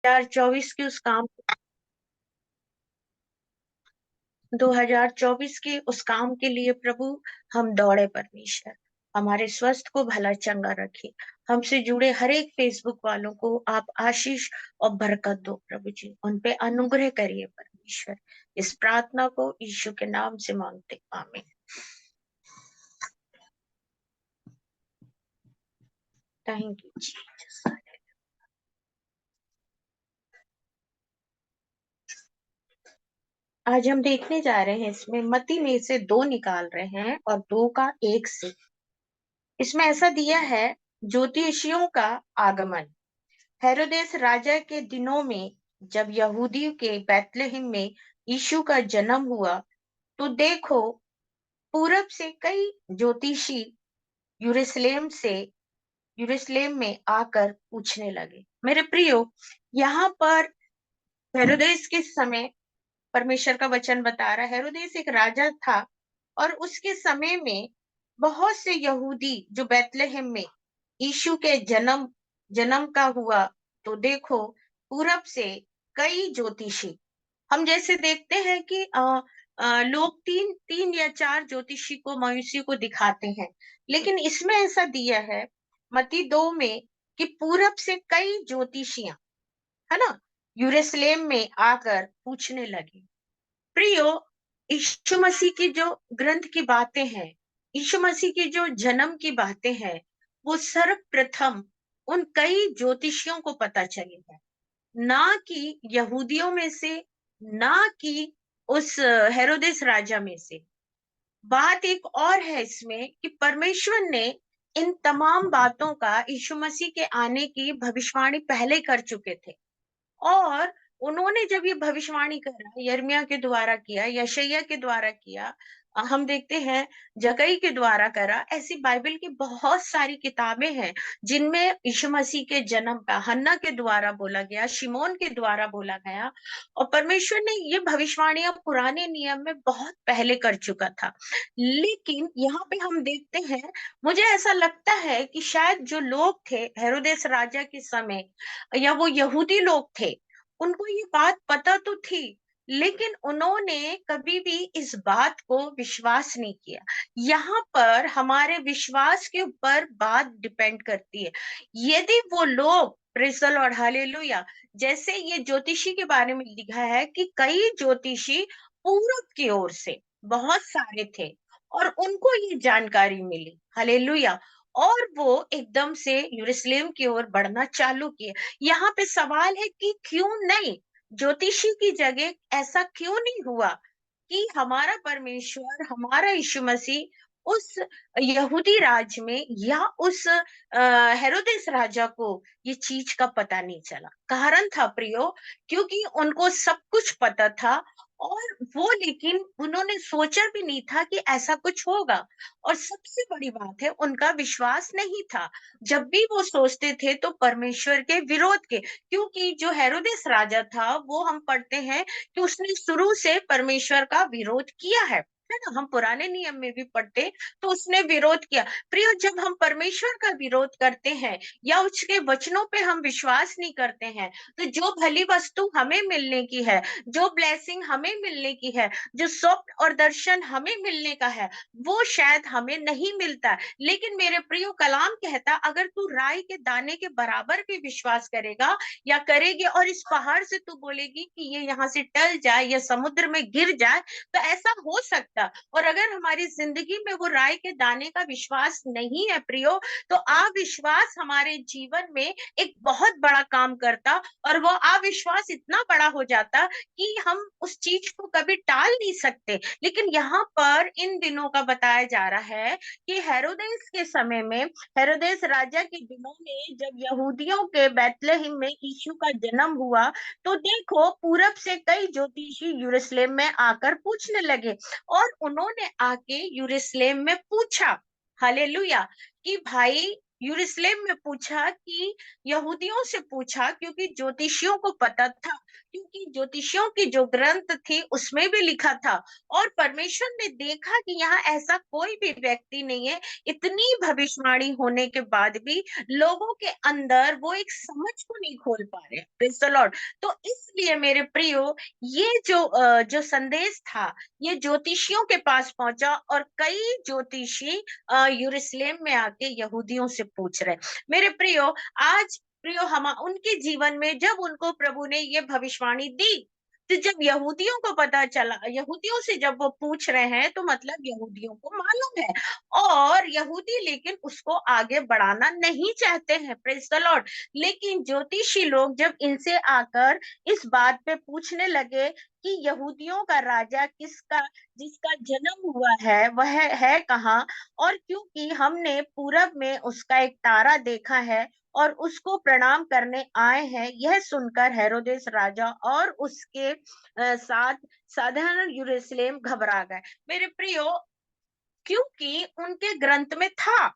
2024 की उस काम 2024 के उस काम के लिए प्रभु हम दौड़े परमेश्वर। हमारे स्वास्थ्य को भला चंगा रखे। हमसे जुड़े हर एक फेसबुक वालों को आप आशीष और बरकत दो प्रभु जी। उन पे अनुग्रह करिए परमेश्वर। इस प्रार्थना को यीशु के नाम से मांगते, आमीन। Thank you Jesus. आज हम देखने जा रहे हैं, इसमें मत्ती में से दो निकाल रहे हैं और दो का एक से। इसमें ऐसा दिया है, ज्योतिषियों का आगमन। हेरोदेस राजा के दिनों में जब यहूदी के बैतलहम में यीशु का जन्म हुआ, तो देखो पूरब से कई ज्योतिषी यरूशलेम यरूशलेम में आकर पूछने लगे। मेरे प्रियो, यहाँ पर हेरोदेस के समय परमेश्वर का वचन बता रहा है, हेरोदेस एक राजा था और उसके समय में बहुत से यहूदी जो बैतलहम में यीशु के जन्म जन्म का हुआ, तो देखो पूरब से कई ज्योतिषी। हम जैसे देखते हैं कि लोग तीन तीन या चार ज्योतिषी को मवेशी को दिखाते हैं, लेकिन इसमें ऐसा दिया है मत्ती 2 में कि पूरब से कई ज्योतिषियां, है ना, यरूशलेम में आकर पूछने लगे। प्रियो, यीशु मसीह की जो ग्रंथ की बातें हैं, यीशु मसीह की जो जन्म की बातें हैं, वो सर्वप्रथम उन कई ज्योतिषियों को पता चली है, ना कि यहूदियों में से, ना कि उस हेरोदेस राजा में से। बात एक और है इसमें कि परमेश्वर ने इन तमाम बातों का यीशु मसीह के आने की भविष्यवाणी पहले कर चुके थे। और उन्होंने जब ये भविष्यवाणी करा, यिर्मयाह के द्वारा किया, यशायाह के द्वारा किया, हम देखते हैं जकई के द्वारा करा, ऐसी बाइबल की बहुत सारी किताबें हैं जिनमें यीशु मसीह के जन्म का हन्ना के द्वारा बोला गया, शिमोन के द्वारा बोला गया। और परमेश्वर ने ये भविष्यवाणियां पुराने नियम में बहुत पहले कर चुका था। लेकिन यहाँ पे हम देखते हैं, मुझे ऐसा लगता है कि शायद जो लोग थे हेरोदेस राजा के समय, या वो यहूदी लोग थे, उनको ये बात पता तो थी, लेकिन उन्होंने कभी भी इस बात को विश्वास नहीं किया। यहाँ पर हमारे विश्वास के ऊपर बात डिपेंड करती है। यदि वो लोग, प्रेज़ द लॉर्ड, हालेलुया, जैसे ये ज्योतिषी के बारे में लिखा है कि कई ज्योतिषी पूरब की ओर से बहुत सारे थे और उनको ये जानकारी मिली, हालेलुया, और वो एकदम से यरूशलेम की ओर बढ़ना चालू किए। यहाँ पे सवाल है कि क्यों नहीं, ज्योतिषी की जगह ऐसा क्यों नहीं हुआ कि हमारा परमेश्वर, हमारा यीशु मसीह उस यहूदी राज में या उस हेरोदेस राजा को ये चीज का पता नहीं चला। कारण था प्रियो, क्योंकि उनको सब कुछ पता था और वो, लेकिन उन्होंने सोचा भी नहीं था कि ऐसा कुछ होगा। और सबसे बड़ी बात है, उनका विश्वास नहीं था। जब भी वो सोचते थे तो परमेश्वर के विरोध के, क्योंकि जो हेरोदेस राजा था वो हम पढ़ते हैं कि उसने शुरू से परमेश्वर का विरोध किया है ना। हम पुराने नियम में भी पढ़ते तो उसने विरोध किया। प्रियो, जब हम परमेश्वर का विरोध करते हैं या उसके वचनों पे हम विश्वास नहीं करते हैं, तो जो भली वस्तु हमें मिलने की है, जो ब्लेसिंग हमें मिलने की है, जो स्वप्न और दर्शन हमें मिलने का है, वो शायद हमें नहीं मिलता। लेकिन मेरे प्रियो, कलाम कहता, अगर तू राई के दाने के बराबर भी विश्वास करेगा या करेगी और इस पहाड़ से तू बोलेगी कि ये यहाँ से टल जाए या समुद्र में गिर जाए, तो ऐसा हो सकता। और अगर हमारी जिंदगी में वो राई के दाने का विश्वास नहीं है प्रियो, तो अविश्वास हमारे जीवन में एक बहुत बड़ा काम करता, और वो अविश्वास इतना बड़ा हो जाता कि हम उस चीज को कभी टाल नहीं सकते। लेकिन यहाँ पर इन दिनों का बताया जा रहा है कि हेरोदेस के समय में, हेरोदेस राजा के दिनों में जब यहूदियों के बैतलहम में यीशु का जन्म हुआ, तो देखो पूरब से कई ज्योतिषी यरूशलेम में आकर पूछने लगे। और उन्होंने आके यरूशलेम में पूछा, हालेलुया, कि भाई, यरूशलेम में पूछा कि यहूदियों से पूछा, क्योंकि ज्योतिषियों को पता था क्योंकि ज्योतिषियों की जो ग्रंथ थी उसमें भी लिखा था, और परमेश्वर ने देखा कि यहाँ ऐसा कोई भी व्यक्ति नहीं है। इतनी भविष्यवाणी होने के बाद भी लोगों के अंदर वो एक समझ को नहीं खोल पा रहे। Praise the Lord. तो इसलिए मेरे प्रियो, ये जो संदेश था, ये ज्योतिषियों के पास पहुंचा, और कई ज्योतिषी यरूशलेम में आके यहूदियों से पूछ रहे। मेरे प्रियो, आज प्रियो, हम उनके जीवन में जब उनको प्रभु ने ये भविष्यवाणी दी, तो जब यहूदियों को पता चला, यहूदियों से जब वो पूछ रहे हैं, तो मतलब यहूदियों को मालूम है, और यहूदी लेकिन उसको आगे बढ़ाना नहीं चाहते हैं। Praise the Lord. लेकिन ज्योतिषी लोग जब इनसे आकर इस बात पे पूछने लगे कि यहूदियों का राजा किसका, जिसका जन्म हुआ है, वह है कहाँ, और क्योंकि हमने पूरब में उसका एक तारा देखा है और उसको प्रणाम करने आए हैं, यह सुनकर हेरोदेस राजा और उसके साथ साधारण यरूशलेम घबरा गए। मेरे प्रियो, क्योंकि उनके ग्रंथ में था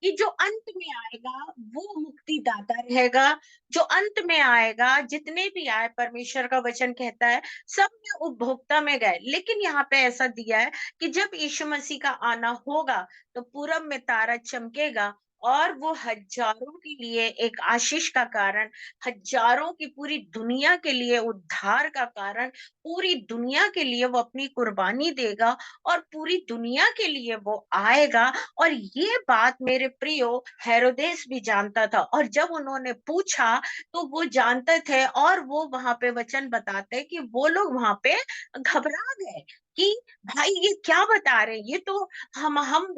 कि जो अंत में आएगा वो मुक्तिदाता रहेगा। जो अंत में आएगा, जितने भी आए, परमेश्वर का वचन कहता है, सब में उपभोक्ता में गए। लेकिन यहाँ पे ऐसा दिया है कि जब यीशु मसीह का आना होगा, तो पूरब में तारा चमकेगा, और वो हजारों के लिए एक आशीष का कारण, हजारों की पूरी दुनिया के लिए उद्धार का कारण, पूरी दुनिया के लिए वो अपनी कुर्बानी देगा, और पूरी दुनिया के लिए वो आएगा। और ये बात मेरे प्रियो हेरोदेस भी जानता था, और जब उन्होंने पूछा तो वो जानते थे, और वो वहां पे वचन बताते कि वो लोग वहां पे घबरा गए कि भाई ये क्या बता रहे हैं, ये तो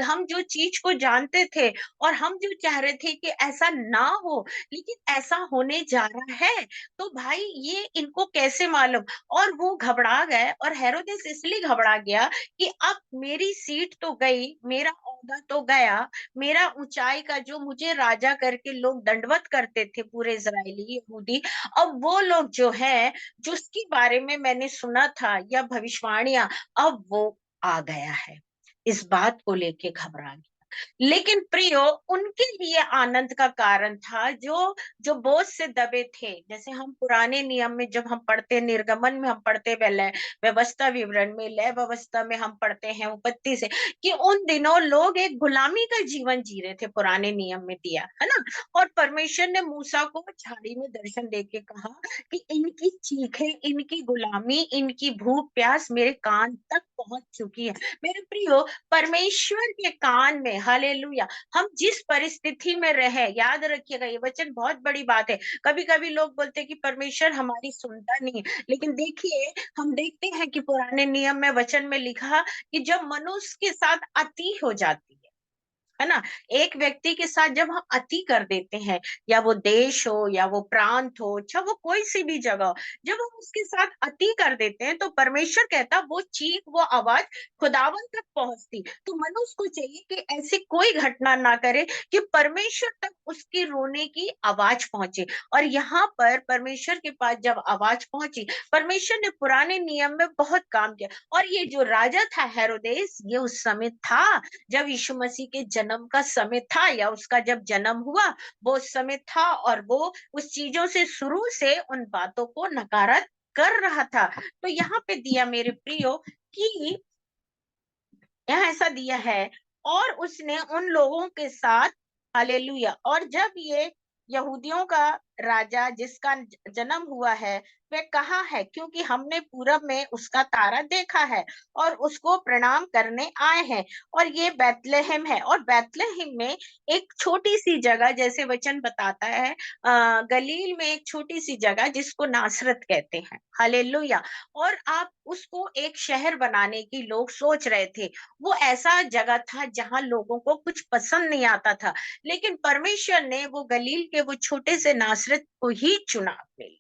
हम जो चीज को जानते थे, और हम जो चाह रहे थे कि ऐसा ना हो, लेकिन ऐसा होने जा रहा है, तो भाई ये इनको कैसे मालूम। और वो घबरा गए, और हेरोदेस इसलिए घबरा गया कि अब मेरी सीट तो गई, मेरा ओहदा तो गया, मेरा ऊंचाई का, जो मुझे राजा करके लोग दंडवत करते थे, पूरे इजरायली यहूदी, अब वो लोग जो है, जिसके बारे में मैंने सुना था या भविष्यवाणियां, अब वो आ गया है। इस बात को लेके घबरा गया। लेकिन प्रियो, उनके लिए आनंद का कारण था, जो जो बोझ से दबे थे। जैसे हम पुराने नियम में जब हम पढ़ते, निर्गमन में हम पढ़ते, पहले व्यवस्था विवरण में, लय व्यवस्था में हम पढ़ते हैं उत्पत्ति से, कि उन दिनों लोग एक गुलामी का जीवन जी रहे थे, पुराने नियम में दिया है ना। और परमेश्वर ने मूसा को झाड़ी में दर्शन देके कहा कि इनकी चीखें, इनकी गुलामी, इनकी भूख प्यास मेरे कान तक पहुंच चुकी है। मेरे प्रियो, परमेश्वर के कान में, हालेलुया, हम जिस परिस्थिति में रहे, याद रखिएगा, ये वचन बहुत बड़ी बात है। कभी कभी लोग बोलते हैं कि परमेश्वर हमारी सुनता नहीं है, लेकिन देखिए, हम देखते हैं कि पुराने नियम में वचन में लिखा कि जब मनुष्य के साथ अति हो जाती है ना, एक व्यक्ति के साथ जब हम अति कर देते हैं, या वो देश हो, या वो प्रांत हो, चाहे वो कोई सी भी जगह हो, जब हम उसके साथ अति कर देते हैं, तो परमेश्वर कहता वो चीख, वो आवाज खुदावन तक पहुंचती। तो मनुष्य को चाहिए कि ऐसी कोई घटना ना करे कि परमेश्वर तक उसकी रोने की आवाज पहुंचे। और यहाँ पर परमेश्वर के पास जब आवाज पहुंची, परमेश्वर ने पुराने नियम में बहुत काम किया। और ये जो राजा था हेरोदेस, ये उस समय था जब यीशु मसीह के जन्म का समय था, या उसका जब जन्म हुआ वो उस समय था, और वो उस चीजों से शुरू से उन बातों को नकारा कर रहा था। तो यहाँ पे दिया मेरे प्रियो कि यहाँ ऐसा दिया है, और उसने उन लोगों के साथ, हालेलुया, और जब ये यहूदियों का राजा जिसका जन्म हुआ है, वह कहाँ है, क्योंकि हमने पूरब में उसका तारा देखा है और उसको प्रणाम करने आए हैं। और ये बैतलहम है, और बैतलहम में एक छोटी सी जगह, जैसे वचन बताता है, गलील में एक छोटी सी जगह जिसको नासरत कहते हैं, हालेलुया। और आप उसको एक शहर बनाने की लोग सोच रहे थे। वो ऐसा जगह था जहां लोगों को कुछ पसंद नहीं आता था, लेकिन परमेश्वर ने वो गलील के वो छोटे से नासरत को ही चुना अपने लिए।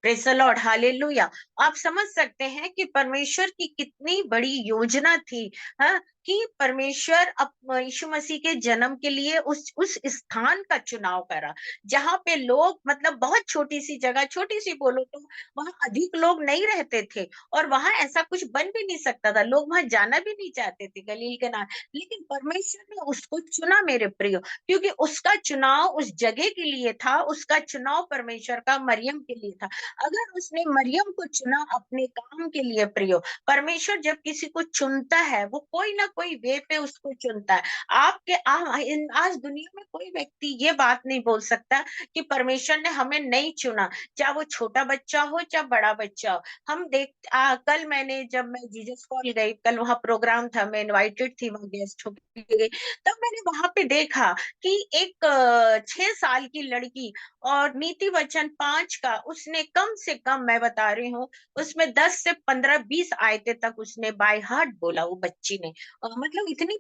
Praise the Lord, hallelujah. आप समझ सकते हैं कि परमेश्वर की कितनी बड़ी योजना थी। हाँ, कि परमेश्वर यीशु मसीह के जन्म के लिए उस स्थान का चुनाव करा, जहाँ पे लोग मतलब बहुत छोटी-सी जगह, छोटी-सी बोलो तो वहाँ अधिक लोग नहीं रहते थे और वहाँ ऐसा कुछ बन भी नहीं सकता था। लोग वहाँ जाना भी नहीं चाहते थे गलील के नाम, लेकिन परमेश्वर ने उसको चुना मेरे प्रियो, क्योंकि उसका चुनाव उस जगह के लिए था, उसका चुनाव परमेश्वर का मरियम के लिए था। अगर उसने मरियम को चुना अपने काम के लिए प्रियो, परमेश्वर जब किसी को चुनता है, वो कोई ना कोई वे पे उसको चुनता है। आज दुनिया में कोई व्यक्ति ये बात नहीं बोल सकता कि परमेश्वर ने हमें नहीं चुना, चाहे वो छोटा बच्चा हो, चाहे बड़ा बच्चा हो। कल मैंने जब मैं जीसस कॉल गई, कल वहाँ प्रोग्राम था, मैं इनवाइटेड थी, वहाँ गेस्ट होके गई, तब मैंने वहाँ पे देखा कि एक 6 साल की लड़की और नीति वचन 5 का उसने कम से कम, मैं बता रही हूँ, उसमें 10 से 15-20 आयतें तक उसने बाय हार्ट बोला वो बच्ची ने। मतलब इतनी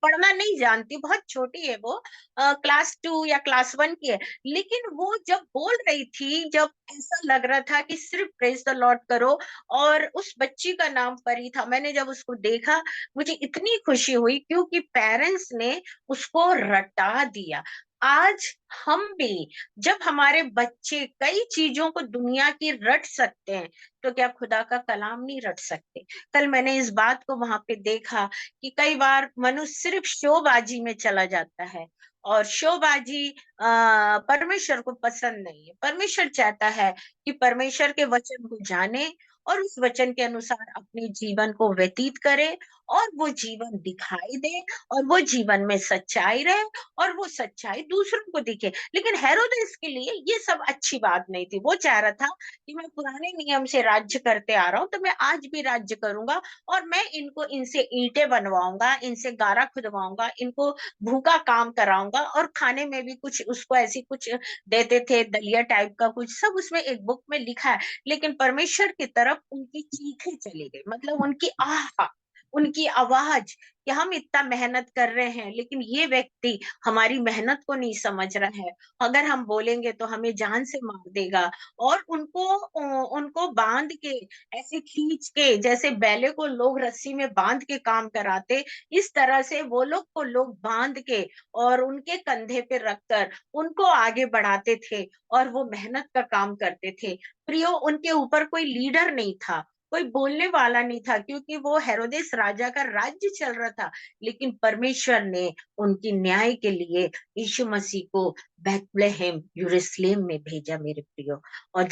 पढ़ना नहीं जानती, बहुत छोटी है वो, क्लास 2 या क्लास 1 की है। लेकिन वो जब बोल रही थी, जब ऐसा लग रहा था कि सिर्फ प्रेज़ द लॉर्ड करो, और उस बच्ची का नाम परी था। मैंने जब उसको देखा, मुझे इतनी खुशी हुई क्योंकि पेरेंट्स ने उसको रटा दिया। आज हम भी, जब हमारे बच्चे कई चीज़ों को दुनिया की रट सकते हैं, तो क्या खुदा का कलाम नहीं रट सकते? कल मैंने इस बात को वहाँ पे देखा कि कई बार मनुष्य सिर्फ शोबाजी में चला जाता है, और शोबाजी परमेश्वर को पसंद नहीं है। परमेश्वर चाहता है कि परमेश्वर के वचन को जाने और उस वचन के अनुसार अपने जीवन को व्यतीत करे, और वो जीवन दिखाई दे, और वो जीवन में सच्चाई रहे, और वो सच्चाई दूसरों को दिखे। लेकिन हेरोदेस के लिए ये सब अच्छी बात नहीं थी। वो चाह रहा था कि मैं पुराने नियम से राज्य करते आ रहा हूँ, तो मैं आज भी राज्य करूँगा, और मैं इनसे ईंटें बनवाऊँगा, इनसे गारा खुदवाऊँगा, इनको भूखा काम कराऊँगा, और खाने में भी कुछ उसको ऐसी कुछ देते थे, दलिया टाइप का कुछ, सब उसमें एक बुक में लिखा है। लेकिन परमेश्वर की तरफ उनकी चीखें चली गई, मतलब उनकी आह, उनकी आवाज, कि हम इतना मेहनत कर रहे हैं, लेकिन ये व्यक्ति हमारी मेहनत को नहीं समझ रहा है। अगर हम बोलेंगे तो हमें जान से मार देगा। और उनको बांध के, ऐसे खींच के, जैसे बैले को लोग रस्सी में बांध के काम कराते, इस तरह से वो लोग को लोग बांध के और उनके कंधे पे रखकर उनको आगे बढ़ाते थे, और वो मेहनत का काम करते थे। प्रियो, उनके ऊपर कोई लीडर नहीं था, कोई बोलने वाला नहीं था, क्योंकि वो हेरोदेस राजा का राज्य चल रहा था। लेकिन परमेश्वर ने उनकी न्याय के लिए यीशु मसीह को बैतलहम यरूशलेम में भेजा मेरे प्रियो। और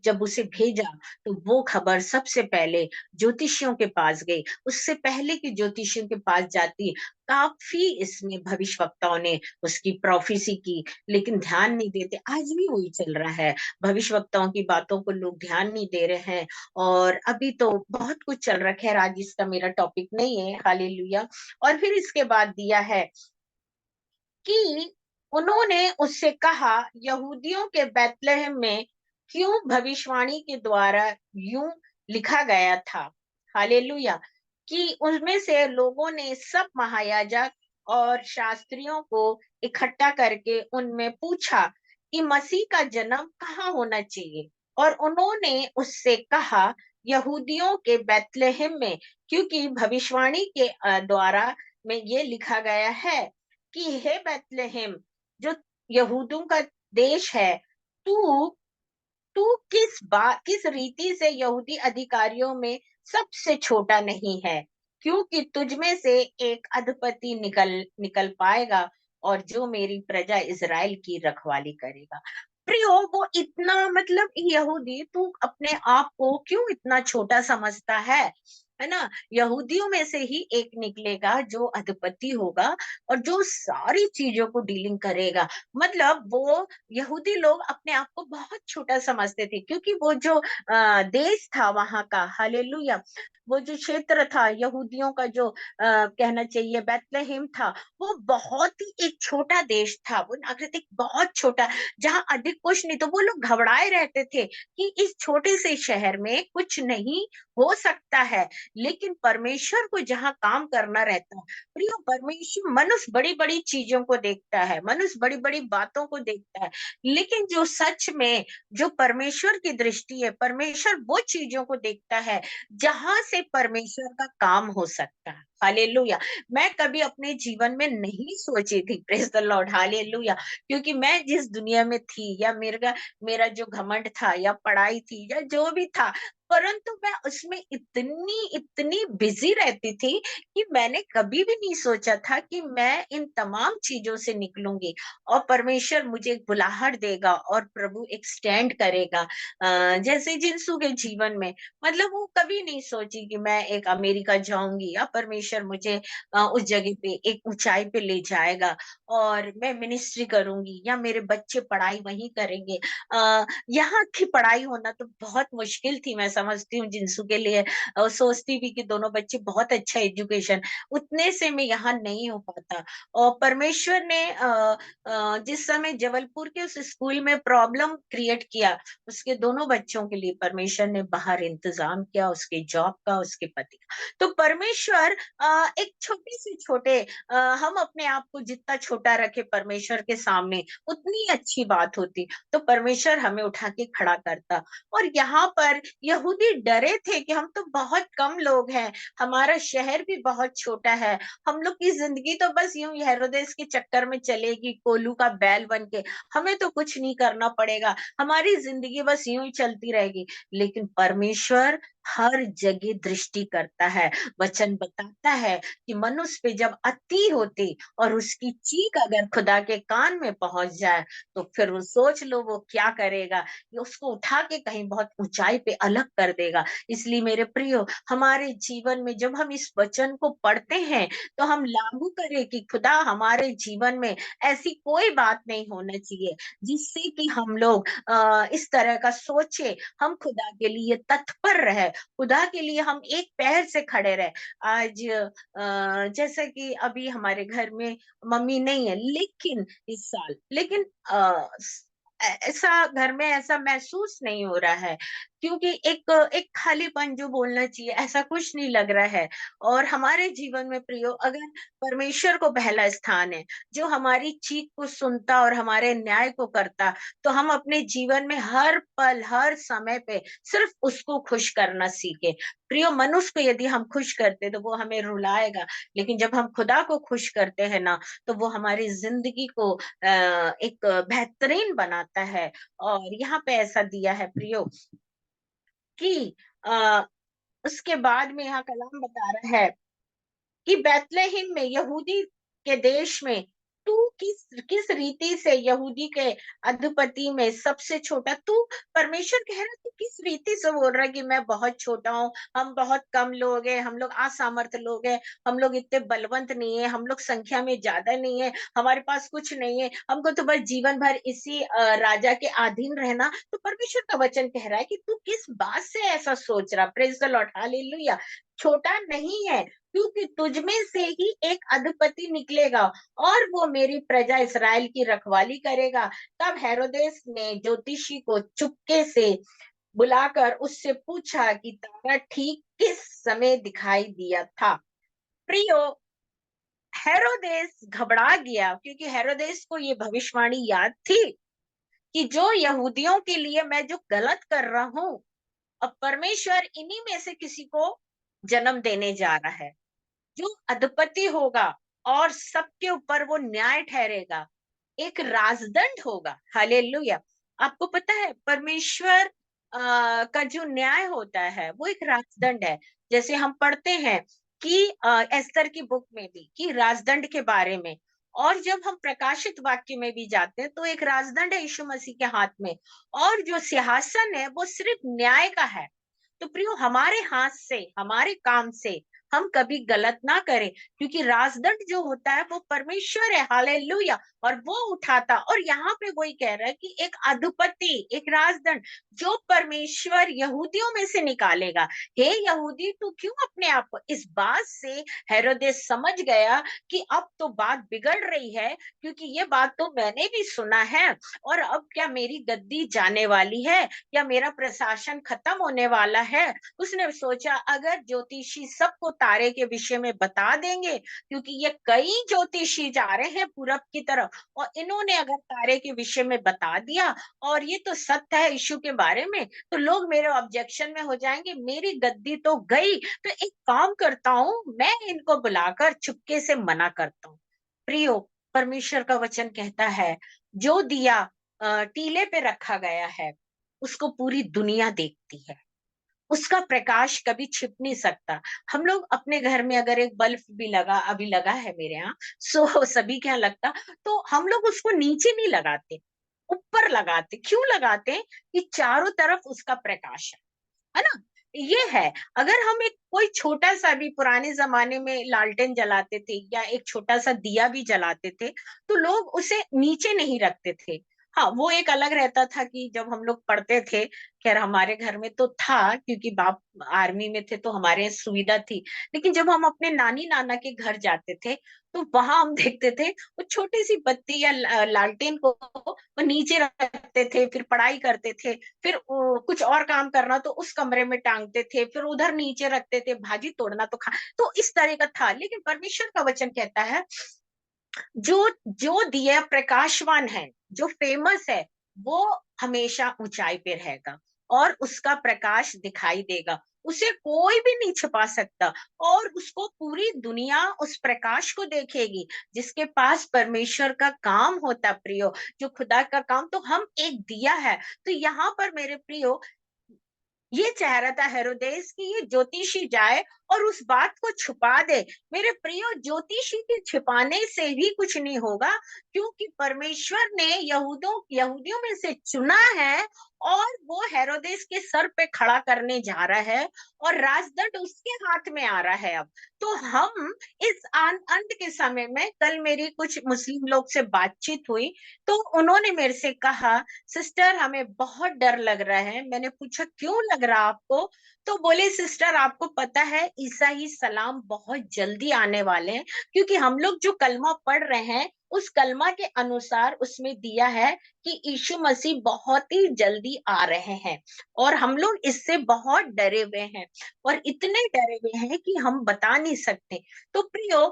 जब उसे भेजा, तो वो खबर सबसे पहले ज्योतिषियों के पास गई। उससे पहले कि ज्योतिषियों के पास जाती, काफी इसमें भविष्यवक्ताओं ने उसकी प्रोफेसी की, लेकिन ध्यान नहीं देते। आज भी वही चल रहा है, भविष्यवक्ताओं की बातों को लोग ध्यान नहीं दे रहे हैं। और अभी तो बहुत कुछ चल रखा है, आज इसका मेरा टॉपिक नहीं है, हालेलुया। और फिर इसके बाद दिया है कि उन्होंने उससे कहा, यहूदियों के बैतलहम में क्यों भविष्यवाणी के द्वारा यूं लिखा गया था, हालेलुया, कि उनमें से लोगों ने सब महायाजक और शास्त्रियों को इकट्ठा करके उनमें पूछा कि मसीह का जन्म कहाँ होना चाहिए। और उन्होंने उससे कहा, यहूदियों के बैतलहम में, क्योंकि भविष्यवाणी के द्वारा में ये लिखा गया है कि हे बैतलहम, जो यहूदियों का देश है, तू तू किस रीति से यहूदी अधिकारियों में सबसे छोटा नहीं है, क्योंकि तुझ में से एक अधिपति निकल निकल पाएगा, और जो मेरी प्रजा इज़राइल की रखवाली करेगा। प्रियो, वो इतना, मतलब यहूदी, तू अपने आप को क्यों इतना छोटा समझता है ना? यहूदियों में से ही एक निकलेगा जो अधिपति होगा, और जो सारी चीजों को डीलिंग करेगा। मतलब वो यहूदी लोग अपने आप को बहुत छोटा समझते थे, क्योंकि वो जो देश था वहां का, हालेलुया, वो जो क्षेत्र था यहूदियों का, जो कहना चाहिए बैतलहम था, वो बहुत ही एक छोटा देश था, वो नागरिक बहुत छोटा, जहां अधिक कुछ नहीं, तो वो लोग घबराए रहते थे कि इस छोटे से शहर में कुछ नहीं हो सकता है। लेकिन परमेश्वर को जहां काम करना रहता है, प्रियो, परमेश्वर, मनुष्य बड़ी बड़ी चीजों को देखता है, मनुष्य बड़ी बड़ी बातों को देखता है, लेकिन जो सच में, जो परमेश्वर की दृष्टि है, परमेश्वर वो चीजों को देखता है जहां से परमेश्वर का काम हो सकता है, हालेलुया। मैं कभी अपने जीवन में नहीं सोची थी, प्रेज़ द लॉर्ड, हालेलुया, क्योंकि मैं जिस दुनिया में थी या मेरा मेरा जो घमंड था या पढ़ाई थी या जो भी था, परंतु मैं उसमें इतनी इतनी बिज़ी रहती थी कि मैंने कभी भी नहीं सोचा था कि मैं इन तमाम चीज़ों से निकलूँगी और परमेश्वर मुझे एक बुलाहट देगा और प्रभु एक स्टैंड करेगा। जैसे जिन्सू के जीवन में, मतलब वो कभी नहीं सोची कि मैं एक अमेरिका जाऊँगी या परमेश्वर मुझे उस जगह पे एक ऊँचाई पे ले जाएगा और मैं मिनिस्ट्री करूँगी या मेरे बच्चे पढ़ाई वहीं करेंगे। यहाँ की पढ़ाई होना तो बहुत मुश्किल थी, मैं समझती हूँ जिन्सू के लिए। सोचती भी कि दोनों बच्चे बहुत अच्छा एजुकेशन, उतने से में यहाँ नहीं हो पाता। और परमेश्वर ने जिस समय जबलपुर के उस स्कूल में प्रॉब्लम क्रिएट किया, उसके दोनों बच्चों के लिए परमेश्वर ने बाहर इंतज़ाम किया, उसके जॉब का, उसके पति का। तो परमेश्वर एक छोटे से छोटे, हम अपने आप को जितना छोटा रखें परमेश्वर के सामने, उतनी अच्छी बात होती। तो परमेश्वर हमें उठा के खड़ा करता। और यहाँ पर यहूदी डरे थे कि हम तो बहुत कम लोग हैं, हमारा शहर भी बहुत छोटा है, हम लोग की ज़िंदगी तो बस यूँ ही हेरोदेस के चक्कर में चलेगी, कोल्हू का बैल बन के, हमें तो कुछ नहीं करना पड़ेगा, हमारी ज़िंदगी बस यूँ ही चलती रहेगी। लेकिन परमेश्वर हर जगह दृष्टि करता है, वचन बताता है कि मनुष्य पे जब अति होती और उसकी चीख अगर खुदा के कान में पहुँच जाए, तो फिर वो सोच लो वो क्या करेगा, ये उसको उठा के कहीं बहुत ऊँचाई पे अलग कर देगा। इसलिए मेरे प्रियो, हमारे जीवन में जब हम इस वचन को पढ़ते हैं, तो हम लागू करें कि खुदा हमारे जीवन में ऐसी कोई बात नहीं होना चाहिए, जिससे कि हम लोग इस तरह का सोचे, हम खुदा के लिए तत्पर रहे, खुदा के लिए हम एक पैर से खड़े रहे। आज जैसे कि अभी हमारे घर में मम्मी नहीं है, लेकिन इस साल, लेकिन ऐसा घर में ऐसा महसूस नहीं हो रहा है, क्योंकि एक एक खालीपन जो बोलना चाहिए, ऐसा कुछ नहीं लग रहा है। और हमारे जीवन में प्रियो, अगर परमेश्वर को पहला स्थान है, जो हमारी चीख को सुनता और हमारे न्याय को करता, तो हम अपने जीवन में हर पल, हर समय पे सिर्फ उसको खुश करना सीखें। प्रियो, मनुष्य को यदि हम खुश करते, तो वो हमें रुलाएगा, लेकिन जब हम खुदा को खुश करते हैं ना, तो वो हमारी ज़िंदगी को एक बेहतरीन बनाता है। और यहाँ पे ऐसा दिया है प्रियो कि अ, उसके बाद में यहाँ कलाम बता रहा है कि बैतलहम में, यहूदी के देश में, तू किस किस रीति से यहूदी के अधिपति में सबसे छोटा, तू, परमेश्वर कह रहा है, तू किस रीति से बोल रहा है कि मैं बहुत छोटा हूँ, हम बहुत कम लोग हैं, हम लोग असामर्थ लोग हैं, हम लोग इतने बलवंत नहीं है, हम लोग संख्या में ज्यादा नहीं है, हमारे पास कुछ नहीं है, हमको तो बस जीवन भर इसी राजा के अधीन रहना। तो परमेश्वर का वचन कह रहा है कि तू किस बात से ऐसा सोच रहा, प्रेज द लॉर्ड, हालेलुया। छोटा नहीं है, क्योंकि तुझ में से ही एक अधिपति निकलेगा और वो मेरी प्रजा इस्राएल की रखवाली करेगा। तब हेरोदेस ने ज्योतिषी को चुपके से बुलाकर उससे पूछा कि तारा ठीक किस समय दिखाई दिया था। प्रियो, हेरोदेस घबरा गया, क्योंकि हेरोदेस को ये भविष्यवाणी याद थी कि जो यहूदियों के लिए मैं जो गलत कर रहा हूँ, अब परमेश्वर इन्हीं में से किसी को जन्म देने जा रहा है, जो अधिपति होगा और सबके ऊपर वो न्याय ठहरेगा, एक राजदंड होगा। हालेलुया। आपको पता है परमेश्वर का जो न्याय होता है वो एक राजदंड है। जैसे हम पढ़ते हैं कि एस्तर की बुक में भी कि राजदंड के बारे में, और जब हम प्रकाशित वाक्य में भी जाते हैं तो एक राजदंड है यीशु मसीह के हाथ में, और जो सिंहासन है वो सिर्फ न्याय का है। तो प्रियो, हमारे हाथ से, हमारे काम से हम कभी गलत ना करें, क्योंकि राजदंड जो होता है वो परमेश्वर है, हालेलुया, और वो उठाता। और यहाँ पे वही कह रहा है कि एक अधिपति, एक राजदंड जो परमेश्वर यहूदियों में से निकालेगा। हे यहूदी, तू क्यों अपने आप को, इस बात से हेरोदेस समझ गया कि अब तो बात बिगड़ रही है, क्योंकि ये बात तो मैंने भी सुना है, और अब क्या मेरी गद्दी जाने वाली है या मेरा प्रशासन खत्म होने वाला है। उसने सोचा अगर ज्योतिषी सबको तारे के विषय में बता देंगे, क्योंकि ये कई ज्योतिषी जा रहे हैं पूरब की तरफ, और इन्होंने अगर तारे के विषय में बता दिया और ये तो सत्य है यीशु के बारे में, तो लोग मेरे ऑब्जेक्शन में हो जाएंगे, मेरी गद्दी तो गई। तो एक काम करता हूँ, मैं इनको बुलाकर चुपके से मना करता हूँ। प्रियो, परमेश्वर का वचन कहता है, जो दिया टीले पे रखा गया है उसको पूरी दुनिया देखती है, उसका प्रकाश कभी छिप नहीं सकता। हम लोग अपने घर में अगर एक बल्ब भी लगा, अभी लगा है मेरे यहाँ, सो सभी क्या लगता, तो हम लोग उसको नीचे नहीं लगाते, ऊपर लगाते। क्यों लगाते? कि चारों तरफ उसका प्रकाश है ना? ये है। अगर हम एक कोई छोटा सा भी, पुराने जमाने में लालटेन जलाते थे या एक छोटा सा दिया भी जलाते थे, तो लोग उसे नीचे नहीं रखते थे। हाँ, वो एक अलग रहता था कि जब हम लोग पढ़ते थे, खैर हमारे घर में तो था क्योंकि बाप आर्मी में थे तो हमारे सुविधा थी। लेकिन जब हम अपने नानी नाना के घर जाते थे, तो वहां हम देखते थे वो छोटी सी बत्ती या लालटेन को वो नीचे रखते थे, फिर पढ़ाई करते थे, फिर कुछ और काम करना तो उस कमरे में टांगते थे, फिर उधर नीचे रखते थे, भाजी तोड़ना तो खा, तो इस तरह का था। लेकिन परमेश्वर का वचन कहता है, जो जो दिया प्रकाशवान है, जो फेमस है, वो हमेशा ऊंचाई पे रहेगा और उसका प्रकाश दिखाई देगा, उसे कोई भी नहीं छिपा सकता। और उसको पूरी दुनिया उस प्रकाश को देखेगी, जिसके पास परमेश्वर का काम होता। प्रियो, जो खुदा का काम, तो हम एक दिया है। तो यहाँ पर मेरे प्रियो, ये चाह रहा था हेरोदेस कि ये ज्योतिषी जाए और उस बात को छुपा दे। मेरे प्रियो, ज्योतिषी के छिपाने से भी कुछ नहीं होगा, क्योंकि परमेश्वर ने यहूदियों में से चुना है और वो हेरोदेस के सर पे खड़ा करने जा रहा है और राजदंड उसके हाथ में आ रहा है अब। तो हम इस अंत के समय में, कल मेरी कुछ मुस्लिम लोग से बातचीत हुई, तो उन्होंने मेरे से कहा, सिस्टर हमें बहुत डर लग रहा है। मैंने पूछा क्यों लग रहा आपको? तो बोले, सिस्टर आपको पता है ईसा ही सलाम बहुत जल्दी आने वाले हैं, क्योंकि हम लोग जो कलमा पढ़ रहे हैं उस कलमा के अनुसार उसमें दिया है कि यीशु मसीह बहुत ही जल्दी आ रहे हैं और हम लोग इससे बहुत डरे हुए हैं, और इतने डरे हुए हैं कि हम बता नहीं सकते। तो प्रियो,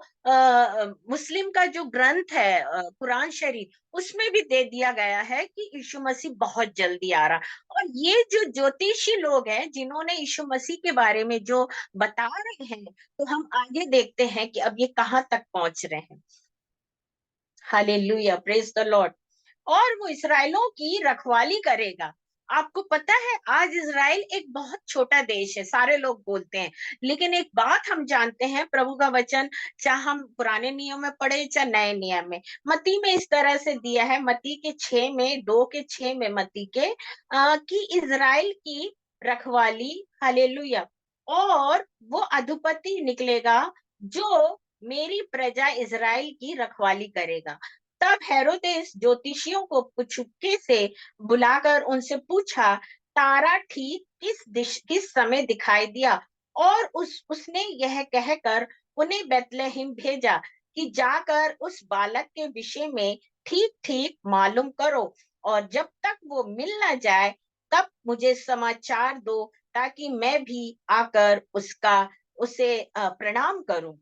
मुस्लिम का जो ग्रंथ है कुरान शरीफ, उसमें भी दे दिया गया है कि यीशु मसीह बहुत जल्दी आ रहा। और ये जो ज्योतिषी लोग हैं जिन्होंने यीशु मसीह के बारे में जो बता रहे हैं, तो हम आगे देखते हैं कि अब ये कहाँ तक पहुंच रहे हैं। Hallelujah, praise the Lord. और वो इसराइलों की रखवाली करेगा। आपको पता है आज इज़राइल एक बहुत छोटा देश है, सारे लोग बोलते हैं, लेकिन एक बात हम जानते हैं, प्रभु का वचन, चाहे हम पुराने नियम में पढ़े चाहे नए नियम में, मत्ती में इस तरह से दिया है, मत्ती के 6 में, 2 के 6 में मत्ती के, कि इज़राइल की रखवाली, हालेलुया, और वो अधिपति निकलेगा जो मेरी प्रजा इज़राइल की रखवाली करेगा। तब हेरोदेस ज्योतिषियों को चुपके से बुलाकर उनसे पूछा, तारा ठीक किस समय दिखाई दिया? और उसने यह कहकर उन्हें बेतलेहम भेजा कि जाकर उस बालक के विषय में ठीक ठीक मालूम करो, और जब तक वो मिल ना जाए तब मुझे समाचार दो, ताकि मैं भी आकर उसे प्रणाम करूं।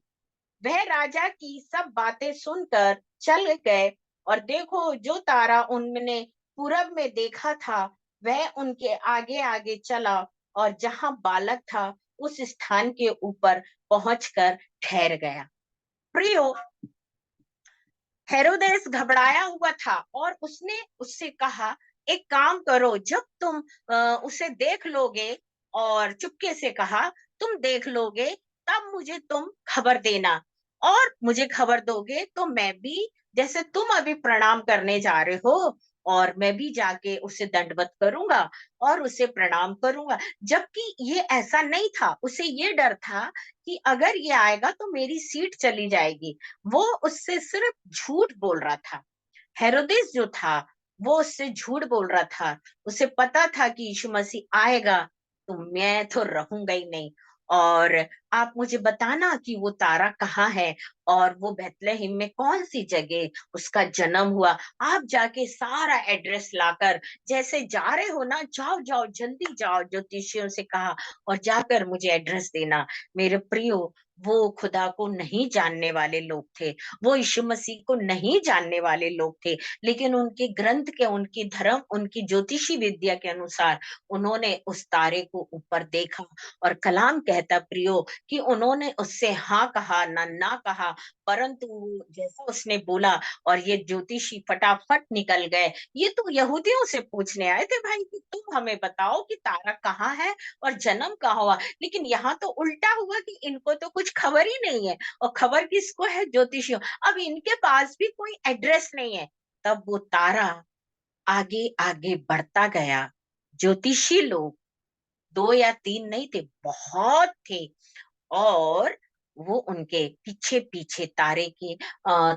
वह राजा की सब बातें सुनकर चल गए, और देखो जो तारा उन्होंने पूरब में देखा था वह उनके आगे आगे चला, और जहां बालक था उस स्थान के ऊपर पहुंचकर ठहर गया। प्रियो, हेरोदेस घबराया हुआ था और उसने उससे कहा, एक काम करो, जब तुम उसे देख लोगे, और चुपके से कहा, तुम देख लोगे तब मुझे तुम खबर देना, और मुझे खबर दोगे तो मैं भी, जैसे तुम अभी प्रणाम करने जा रहे हो, और मैं भी जाके उसे दंडवत करूंगा और उसे प्रणाम करूंगा। जबकि ये ऐसा नहीं था, उसे ये डर था कि अगर ये आएगा तो मेरी सीट चली जाएगी। वो उससे सिर्फ झूठ बोल रहा था। हेरोदेस जो था वो उससे झूठ बोल रहा था। उसे पता था कि यीशु मसीह आएगा तो मैं तो रहूंगा ही नहीं। और आप मुझे बताना कि वो तारा कहाँ है और वो बेथलेहम में कौन सी जगह उसका जन्म हुआ। आप जाके सारा एड्रेस लाकर, जैसे जा रहे हो ना, जाओ जाओ जल्दी जाओ, ज्योतिषियों से कहा, और जाकर मुझे एड्रेस देना। मेरे प्रियो, वो खुदा को नहीं जानने वाले लोग थे, वो यीशु मसीह को नहीं जानने वाले लोग थे, लेकिन उनके ग्रंथ के, उनकी धर्म, उनकी ज्योतिषी विद्या के अनुसार उन्होंने उस तारे को ऊपर देखा। और कलाम कहता प्रियो कि उन्होंने उससे हाँ कहा ना कहा, परंतु जैसा उसने बोला और ये ज्योतिषी फटाफट निकल गए। ये तो यहूदियों से पूछने आए थे भाई कि तुम हमें बताओ कि तारा कहाँ है और जन्म कहाँ हुआ, लेकिन यहाँ तो उल्टा हुआ कि इनको तो कुछ खबर ही नहीं है, और खबर किसको है? ज्योतिषियों। अब इनके पास भी कोई एड्रेस नहीं है। तब वो तारा आगे आगे बढ़ता गया। ज्योतिषी लोग दो या तीन नहीं थे, बहुत थे, और वो उनके पीछे पीछे तारे के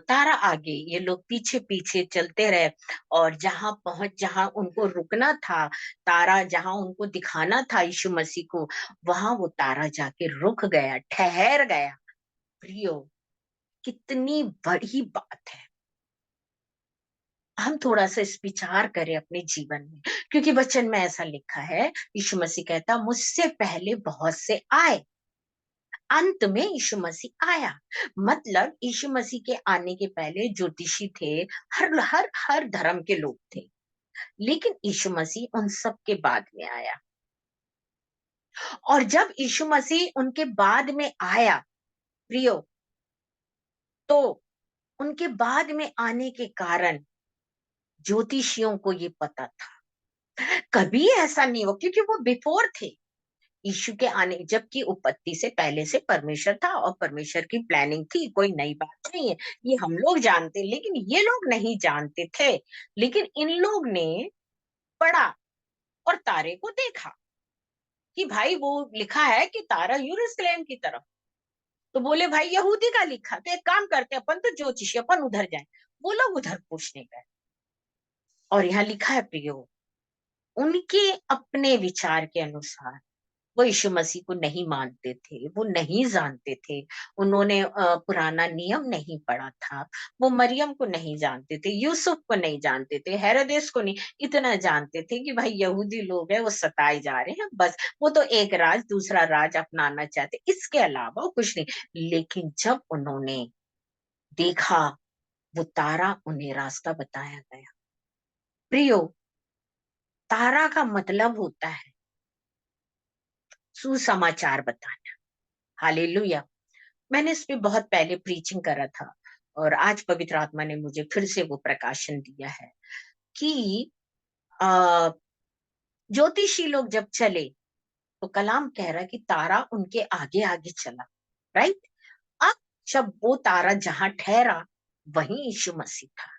तारा आगे, ये लोग पीछे पीछे चलते रहे। और जहां उनको रुकना था, तारा जहां उनको दिखाना था यीशु मसीह को, वहां वो तारा जाके रुक गया, ठहर गया। प्रियो, कितनी बड़ी बात है। हम थोड़ा सा इस विचार करें अपने जीवन में, क्योंकि वचन में ऐसा लिखा है, यीशु मसीह कहता मुझसे पहले बहुत से आए, अंत में यीशु मसीह आया। मतलब यीशु मसीह के आने के पहले ज्योतिषी थे, हर धर्म के लोग थे, लेकिन यीशु मसीह उन सब के बाद में आया। और जब यीशु मसीह उनके बाद में आया प्रियो, तो उनके बाद में आने के कारण ज्योतिषियों को ये पता था। कभी ऐसा नहीं हो, क्योंकि वो बिफोर थे यीशु के आने, जबकि उत्पत्ति से पहले से परमेश्वर था और परमेश्वर की प्लानिंग थी, कोई नई बात नहीं है। ये हम लोग जानते, लेकिन ये लोग नहीं जानते थे। लेकिन इन लोग ने पढ़ा और तारे को देखा कि भाई वो लिखा है कि तारा यरूशलेम की तरफ। तो बोले भाई यहूदी का लिखा, तो एक काम करते अपन तो ज्योतिषी, अपन उधर जाए। वो लोग उधर पूछने गए, और यहाँ लिखा है प्रियो, उनके अपने विचार के अनुसार वो यीशु मसीह को नहीं मानते थे, वो नहीं जानते थे। उन्होंने पुराना नियम नहीं पढ़ा था। वो मरियम को नहीं जानते थे, यूसुफ को नहीं जानते थे, हेरोदेस को नहीं। इतना जानते थे कि भाई यहूदी लोग हैं, वो सताए जा रहे हैं, बस वो तो एक राज दूसरा राज अपनाना चाहते, इसके अलावा वो कुछ नहीं। लेकिन जब उन्होंने देखा, वो तारा, उन्हें रास्ता बताया गया। प्रियो, तारा का मतलब होता है सुसमाचार बताना। हालेलुया। मैंने इस पे बहुत पहले प्रीचिंग करा था, और आज पवित्र आत्मा ने मुझे फिर से वो प्रकाशन दिया है कि अ, ज्योतिषी लोग जब चले, तो कलाम कह रहा है कि तारा उनके आगे आगे चला, राइट। अब जब वो तारा जहां ठहरा, वहीं यीशु मसीह था।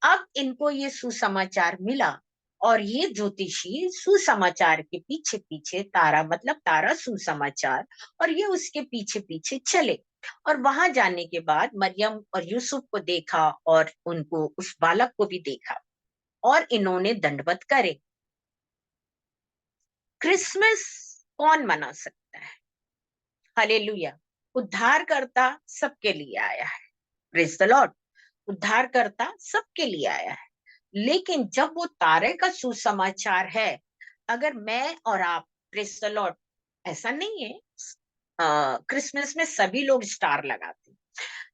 अब इनको ये सुसमाचार मिला, और ये ज्योतिषी सुसमाचार के पीछे पीछे, तारा मतलब तारा सुसमाचार, और ये उसके पीछे पीछे चले। और वहां जाने के बाद मरियम और यूसुफ को देखा, और उनको उस बालक को भी देखा, और इन्होंने दंडवत करे। क्रिसमस कौन मना सकता है? हालेलुया। उद्धारकर्ता सबके लिए आया है, प्रेज द लॉर्ड। उद्धारकर्ता सबके लिए आया है। लेकिन जब वो तारे का सुसमाचार है, अगर मैं और आप, प्रेज द लॉर्ड, ऐसा नहीं है, क्रिसमस में सभी लोग स्टार लगाते हैं,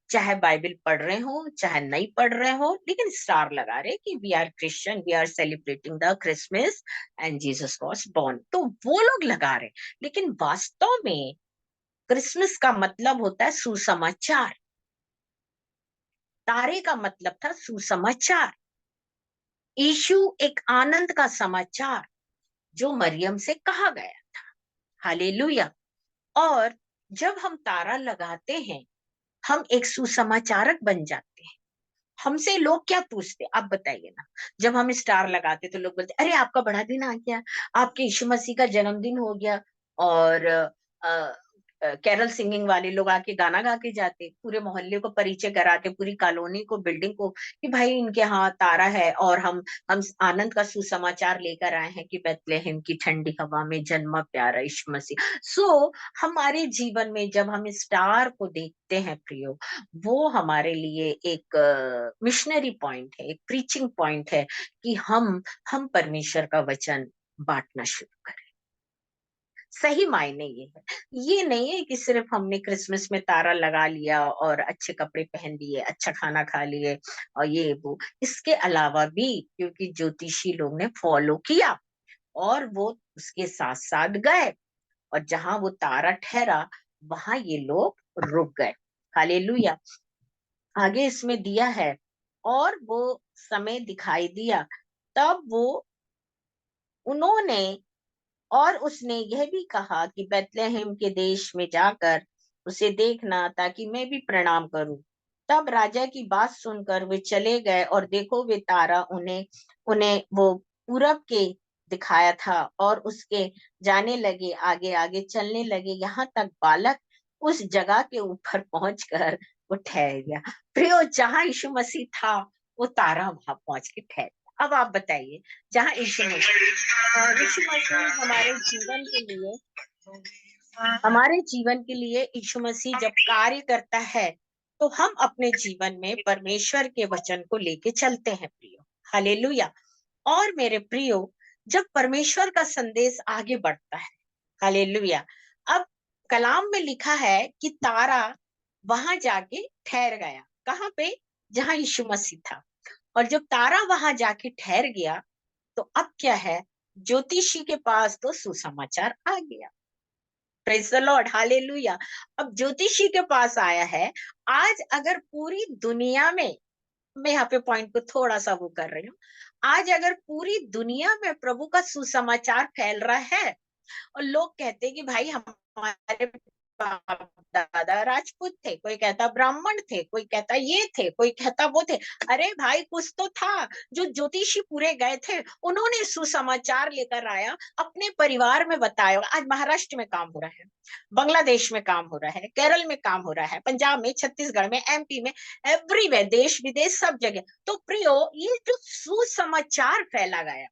चाहे बाइबल पढ़ रहे हो चाहे नहीं पढ़ रहे हो, लेकिन स्टार लगा रहे कि we are Christian, we are celebrating the Christmas and Jesus was born, तो वो लोग लगा रहे। लेकिन वास्तव में क्रिसमस का मतलब होता है सुसमाचार। तारे का मतलब था सुसमाचार। यीशु एक आनंद का समाचार जो मरियम से कहा गया था। हालेलुया। और जब हम तारा लगाते हैं, हम एक सुसमाचारक बन जाते हैं। हमसे लोग क्या पूछते, आप बताइए ना। जब हम स्टार लगाते तो लोग बोलते, अरे आपका बड़ा दिन आ गया, आपके यीशु मसीह का जन्मदिन हो गया। और कैरल सिंगिंग वाले लोग आके गाना गा के जाते, पूरे मोहल्ले को परिचय कराते, पूरी कॉलोनी को, बिल्डिंग को, कि भाई इनके यहाँ तारा है, और हम आनंद का सुसमाचार लेकर आए हैं कि बेथलेहम की ठंडी हवा में जन्मा प्यारा यीशु मसीह। हमारे जीवन में जब हम स्टार को देखते हैं प्रियो, वो हमारे लिए एक मिशनरी पॉइंट है, एक प्रीचिंग पॉइंट है कि हम परमेश्वर का वचन बांटना शुरू करें। सही मायने ये नहीं है कि सिर्फ हमने क्रिसमस में तारा लगा लिया और अच्छे कपड़े पहन लिए, अच्छा खाना खा लिए और ये वो। इसके अलावा भी क्योंकि ज्योतिषी लोग ने फॉलो किया और वो उसके साथ साथ गए, और जहां वो तारा ठहरा वहां ये लोग रुक गए। हालेलुया। आगे इसमें दिया है, और वो समय दिखाई दिया, तब वो उन्होंने और उसने यह भी कहा कि बेतलेहम के देश में जाकर उसे देखना, ताकि मैं भी प्रणाम करूं। तब राजा की बात सुनकर वे चले गए, और देखो वे तारा उन्हें उन्हें वो पूरब के दिखाया था, और उसके जाने लगे, आगे आगे चलने लगे, यहाँ तक बालक उस जगह के ऊपर पहुंचकर वो ठहर गया। प्रियो, जहां यीशु मसीह था वो तारा वहां पहुंच के ठहर गया। अब आप बताइए, जहां यीशु मसीह हमारे जीवन के लिए यीशु मसीह जब कार्य करता है, तो हम अपने जीवन में परमेश्वर के वचन को लेके चलते हैं प्रियो। हालेलुया। और मेरे प्रियो, जब परमेश्वर का संदेश आगे बढ़ता है, हालेलुया, अब कलाम में लिखा है कि तारा वहां जाके ठहर गया। कहाँ पे? जहां यीशु मसीह था। और जब तारा वहां जाके ठहर गया, तो अब क्या है, ज्योतिषी के पास तो सुसमाचार आ गया। Praise the Lord, hallelujah. अब ज्योतिषी के पास आया है। आज अगर पूरी दुनिया में, मैं यहाँ पे पॉइंट को थोड़ा सा वो कर रही हूँ, आज अगर पूरी दुनिया में प्रभु का सुसमाचार फैल रहा है, और लोग कहते हैं कि भाई हमारे बाप दादा राजपूत थे, कोई कहता ब्राह्मण थे, कोई कहता ये थे, कोई कहता वो थे। अरे भाई, कुछ तो था। जो ज्योतिषी पूरे गए थे, उन्होंने सुसमाचार लेकर आया, अपने परिवार में बताया। आज महाराष्ट्र में काम हो रहा है, बांग्लादेश में काम हो रहा है, केरल में काम हो रहा है, पंजाब में, छत्तीसगढ़ में, एमपी में, एवरीवेयर, देश विदेश सब जगह। तो प्रियो, ये जो सुसमाचार फैला गया,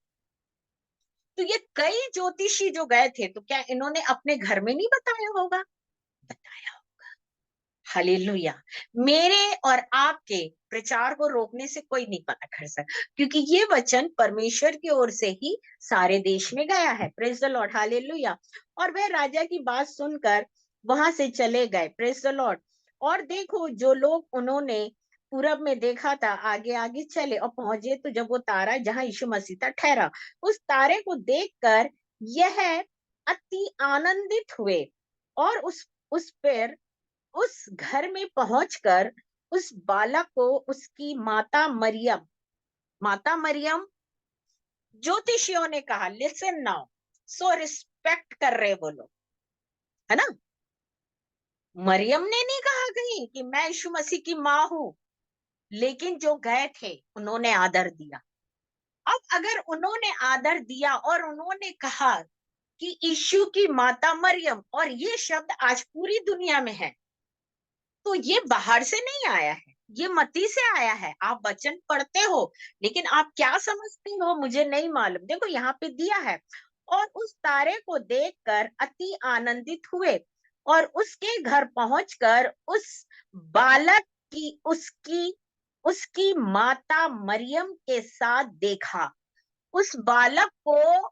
तो ये कई ज्योतिषी जो गए थे, तो क्या इन्होंने अपने घर में नहीं बताया होगा? बताया। हालेलुया। मेरे और आपके प्रचार को रोकने से कोई नहीं पता कर सकता, क्योंकि ये वचन परमेश्वर की ओर से ही सारे देश में गया है। Praise the Lord, hallelujah. और वह राजा की बात सुनकर वहां से चले गए। Praise the Lord. और देखो, जो लोग उन्होंने पूरब में देखा था, आगे आगे चले और पहुंचे, तो जब वो तारा जहां यीशु मसीह था ठहरा, उस तारे को देखकर यह अति आनंदित हुए, और उस पर उस घर में पहुंचकर उस बालक को उसकी माता मरियम, ज्योतिषियों ने कहा, लिसन नाउ, सो रिस्पेक्ट कर रहे वो लोग, है ना। मरियम ने नहीं कहा कहीं कि मैं यीशु मसीह की माँ हूं, लेकिन जो गए थे उन्होंने आदर दिया। अब अगर उन्होंने आदर दिया और उन्होंने कहा कि यीशु की माता मरियम, और ये शब्द आज पूरी दुनिया में है, तो ये बाहर से नहीं आया है, ये मती से आया है। आप वचन पढ़ते हो, लेकिन आप क्या समझते हो मुझे नहीं मालूम। देखो यहाँ पे दिया है, और उस तारे को देखकर अति आनंदित हुए, और उसके घर पहुंचकर उस बालक की उसकी उसकी माता मरियम के साथ देखा। उस बालक को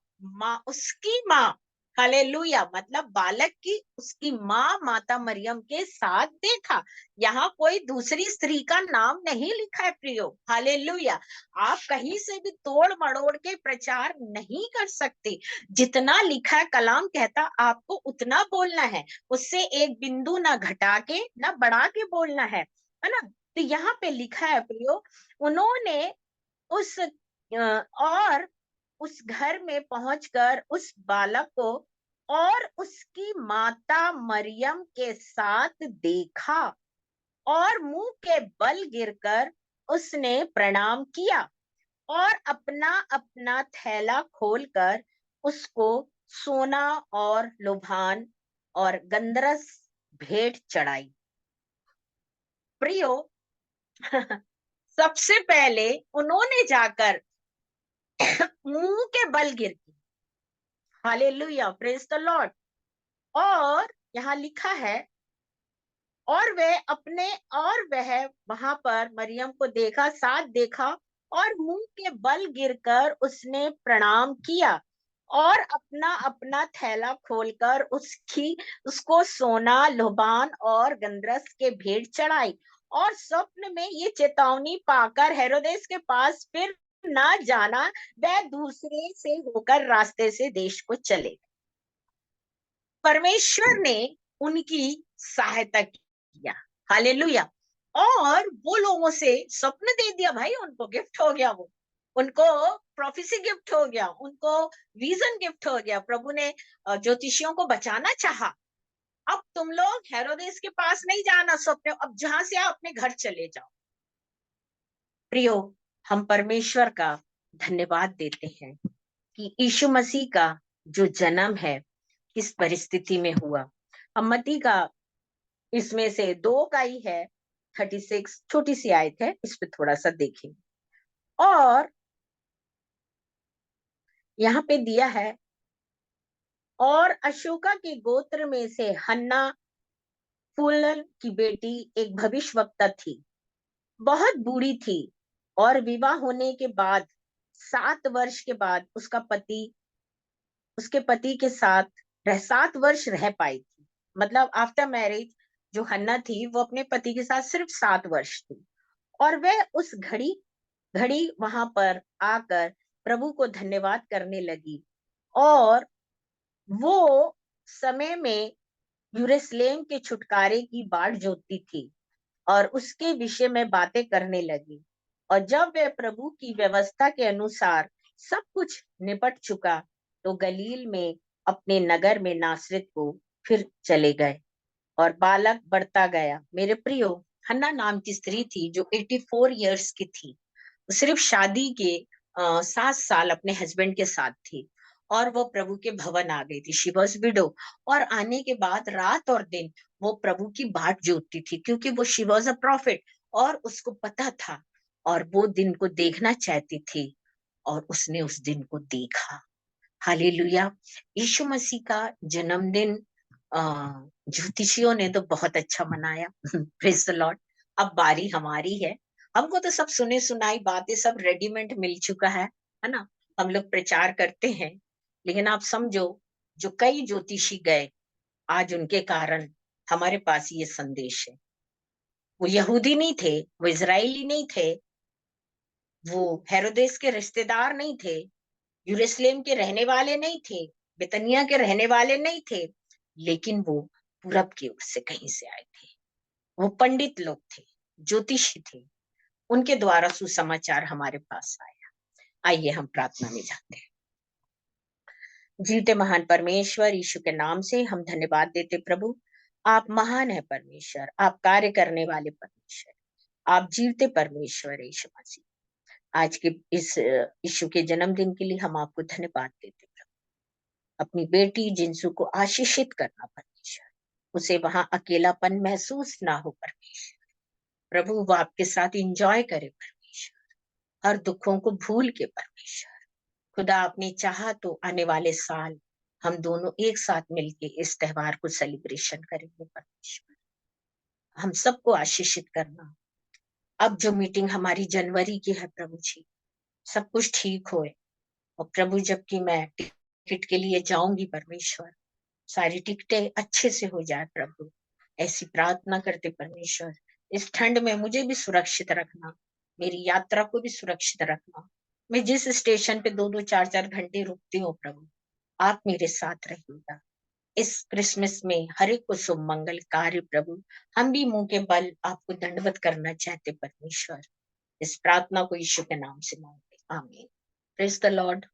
उसकी माँ, हालेलुया, मतलब बालक की उसकी माँ माता मरियम के साथ देखा। यहाँ कोई दूसरी स्त्री का नाम नहीं लिखा है प्रियो। हालेलुया। आप कहीं से भी तोड़ मड़ोड़ के प्रचार नहीं कर सकते। जितना लिखा है, कलाम कहता आपको उतना बोलना है, उससे एक बिंदु ना घटा के ना बढ़ा के बोलना है ना। तो यहाँ पे लिखा है प्रियो, उन्होंने उस और उस घर में पहुंचकर उस बालक को और उसकी माता मरियम के साथ देखा, और मुंह के बल गिरकर उसने प्रणाम किया, और अपना अपना थैला खोलकर उसको सोना और लोभान और गंधरस भेंट चढ़ाई। प्रियो, सबसे पहले उन्होंने जाकर मुंह के बल गिर के, हालेलुया, प्रेज द लॉर्ड। और यहाँ लिखा है, और वह वहां पर मरियम को साथ देखा, और मुंह के बल गिरकर उसने प्रणाम किया, और अपना अपना थैला खोलकर उसको सोना, लोबान और गंधरस के भेंट चढ़ाई, और स्वप्न में ये चेतावनी पाकर हेरोदेस के पास फिर ना जाना, वह दूसरे से होकर रास्ते से देश को चले। परमेश्वर ने उनकी सहायता किया, हालेलुया। और वो लोगों से स्वप्न दे दिया भाई, उनको गिफ्ट हो गया, वो उनको प्रोफेसी गिफ्ट हो गया, उनको विजन गिफ्ट हो गया। प्रभु ने ज्योतिषियों को बचाना चाहा। अब तुम लोग हेरोदेस के पास नहीं जाना स्वप्न, अब जहां से आप अपने घर चले जाओ। प्रियो, हम परमेश्वर का धन्यवाद देते हैं कि यीशु मसीह का जो जन्म है किस परिस्थिति में हुआ। हम मत्ती का इसमें से 2 का ही है, 36 छोटी सी आयत है, इस पे थोड़ा सा देखेंगे। और यहाँ पे दिया है, और अशोका के गोत्र में से हन्ना फूलन की बेटी एक भविष्यवक्ता थी, बहुत बूढ़ी थी, और विवाह होने के बाद 7 वर्ष के बाद उसके पति के साथ 7 वर्ष रह पाई थी। मतलब आफ्टर मैरिज जो हन्ना थी वो अपने पति के साथ सिर्फ 7 वर्ष थी, और वह उस घड़ी घड़ी वहां पर आकर प्रभु को धन्यवाद करने लगी, और वो समय में यरूशलेम के छुटकारे की बाट जोतती थी और उसके विषय में बातें करने लगी। और जब वे प्रभु की व्यवस्था के अनुसार सब कुछ निपट चुका, तो गलील में अपने नगर में नासरत को फिर चले गए, और बालक बढ़ता गया। मेरे प्रियो, हन्ना नाम की स्त्री थी जो 84 इयर्स की थी। सिर्फ शादी के 7 साल अपने हस्बैंड के साथ थी, और वो प्रभु के भवन आ गई थी। She was window. और आने के बाद रात और दिन वो प्रभु की बाट जोतती थी, क्योंकि वो शी वॉज अ प्रॉफिट, और उसको पता था, और वो दिन को देखना चाहती थी, और उसने उस दिन को देखा। हालेलुया। यीशु मसीह का जन्मदिन ज्योतिषियों ने तो बहुत अच्छा मनाया। Praise the Lord. अब बारी हमारी है। हमको तो सब सुने सुनाई बातें सब रेडीमेड मिल चुका है ना। हम लोग प्रचार करते हैं, लेकिन आप समझो, जो कई ज्योतिषी गए, आज उनके कारण हमारे पास ये संदेश है। वो यहूदी नहीं थे, वो इजरायली नहीं थे, वो हेरोदेस के रिश्तेदार नहीं थे, यरूशलेम के रहने वाले नहीं थे, बेतनिया के रहने वाले नहीं थे, लेकिन वो पूरब की ओर से कहीं से आए थे। वो पंडित लोग थे, ज्योतिषी थे, उनके द्वारा सुसमाचार हमारे पास आया। आइए हम प्रार्थना में जाते हैं। जीते महान परमेश्वर, यीशु के नाम से हम धन्यवाद देते प्रभु। आप महान है परमेश्वर, आप कार्य करने वाले परमेश्वर, आप जीवते परमेश्वर यीशु मसीह। आज के इस यीशु के जन्मदिन के लिए हम आपको धन्यवाद देते प्रभु। अपनी बेटी जिंसू को आशीषित करना परमेश्वर, उसे वहां अकेलापन महसूस ना हो परमेश्वर। प्रभु वो आपके साथ इंजॉय करे परमेश्वर, हर दुखों को भूल के परमेश्वर। खुदा आपने चाहा तो आने वाले साल हम दोनों एक साथ मिलके इस त्योहार को सेलिब्रेशन करेंगे परमेश्वर। हम सबको आशीषित करना। अब जो मीटिंग हमारी जनवरी की है प्रभु जी, सब कुछ ठीक होए, और प्रभु जबकि मैं टिकट के लिए जाऊंगी परमेश्वर, सारी टिकटें अच्छे से हो जाए प्रभु। ऐसी प्रार्थना करते परमेश्वर। इस ठंड में मुझे भी सुरक्षित रखना, मेरी यात्रा को भी सुरक्षित रखना। मैं जिस स्टेशन पे 2-2 4-4 घंटे रुकती हूँ प्रभु, आप मेरे साथ रहिएगा। इस क्रिसमस में हर एक को शुभ मंगल कार्य प्रभु। हम भी मुंह के बल आपको दंडवत करना चाहते परमेश्वर। इस प्रार्थना को यीशु के नाम से मांगते, आमीन। Praise the Lord.